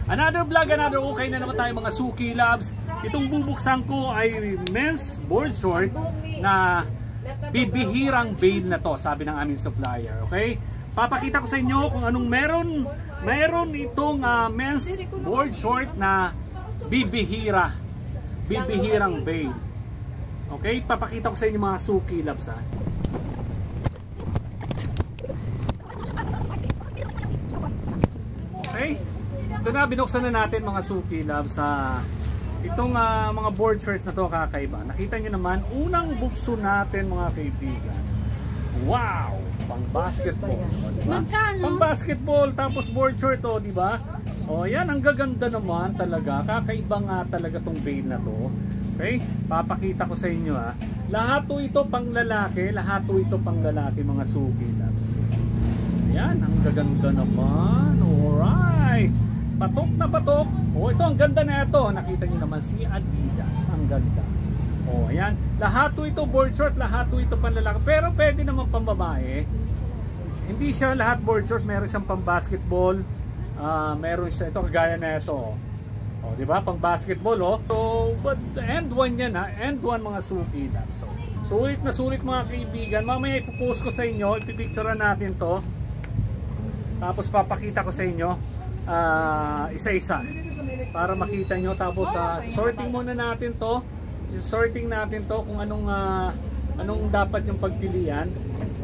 Another vlog, another okay na naman tayo mga Suki Loves. Itong bubuksan ko ay men's board short na bibihirang bail na to, sabi ng aming supplier. Okay? Papakita ko sa inyo kung anong meron itong men's board short na bibihirang bail. Okay? Papakita ko sa inyo mga Suki Loves ha. Okay? Ito na, binuksan na natin mga Suki Loves sa itong mga board shorts na to kakaiba. Nakita nyo naman, unang bukso natin mga kaibigan. Wow! Pang basketball. Diba? Pang basketball, tapos board short to, di ba? O yan, ang gaganda naman talaga. Kakaiba nga talaga tong bail na to. Okay? Papakita ko sa inyo ha. Lahat to ito pang lalaki, mga Suki Loves. Ayan, ang gaganda naman. Alright. Patok na patok. Oh, ito ang ganda na ito. Nakita niyo naman si Adidas. Ang ganda. Oh, ayan. Lahat to ito board short, lahat to ito panlalaki. Pero pwede naman pambabae. Hindi siya lahat board short. Meron siyang pang basketball. Meron siya ito kagaya na ito. Oh, di ba? Pang basketball oh. So, but end one yan ha. End one mga Suki Loves. So, sulit na sulit mga kaibigan. Mamaya ipopost ko sa inyo. Ipipicturean natin to. Tapos papakita ko sa inyo isa-isa para makita nyo. Tapos sorting muna natin to. Sorting natin to kung anong dapat yung pagpilian.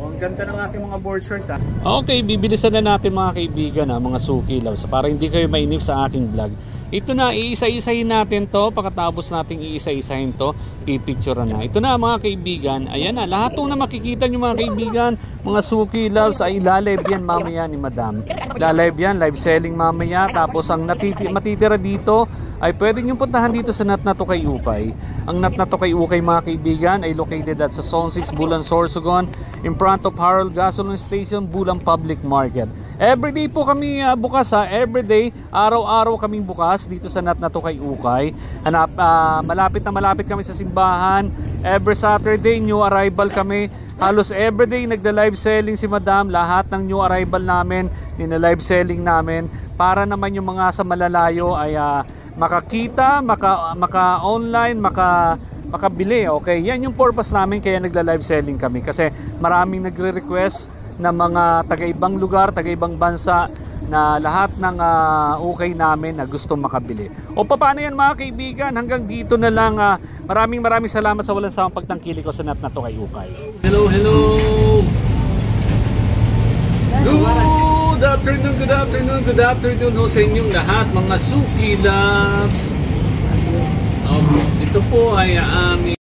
Ang ganda ng ating mga board short ha. Okay, bibilisan na natin mga kaibigan mga Suki Loves para hindi kayo mainip sa aking vlog. Ito na, iisa-isahin natin to. Pagkatapos nating iisa-isahin to, pipicture na. Ito na mga kaibigan. Ayan na, lahat na makikita nyo mga kaibigan, mga Suki Loves ay ilalive yan mamaya ni Madam. Ilalive yan, live selling mamaya. Tapos ang matitira dito ay pwede nyo puntahan dito sa Nat na to kay Ukay. Ang Nat na to kay Ukay mga kaibigan ay located at sa Zone 6 Bulan, Sorsogon, in front of Harold Gasoline Station, Bulan Public Market. Everyday po kami bukas ha. Everyday, araw-araw kaming bukas dito sa Nat na to kay Ukay. Malapit na malapit kami sa simbahan. Every Saturday, new arrival kami. Halos everyday nagda-live selling si Madam. Lahat ng new arrival namin, nina-live selling namin. Para naman yung mga sa malalayo ay makakita, maka-online, makabili. Okay, yan yung purpose namin kaya nagla-live selling kami. Kasi maraming nagre-request na mga taga-ibang lugar, taga-ibang bansa na lahat ng okay namin na gusto makabili. O paano yan mga kaibigan? Hanggang dito na lang. Maraming salamat sa walang sawang pagtangkili ko sa Nat na to kay Ukay. Hello! Good afternoon ho sa inyong lahat mga Suki Loves. Ito po ay aming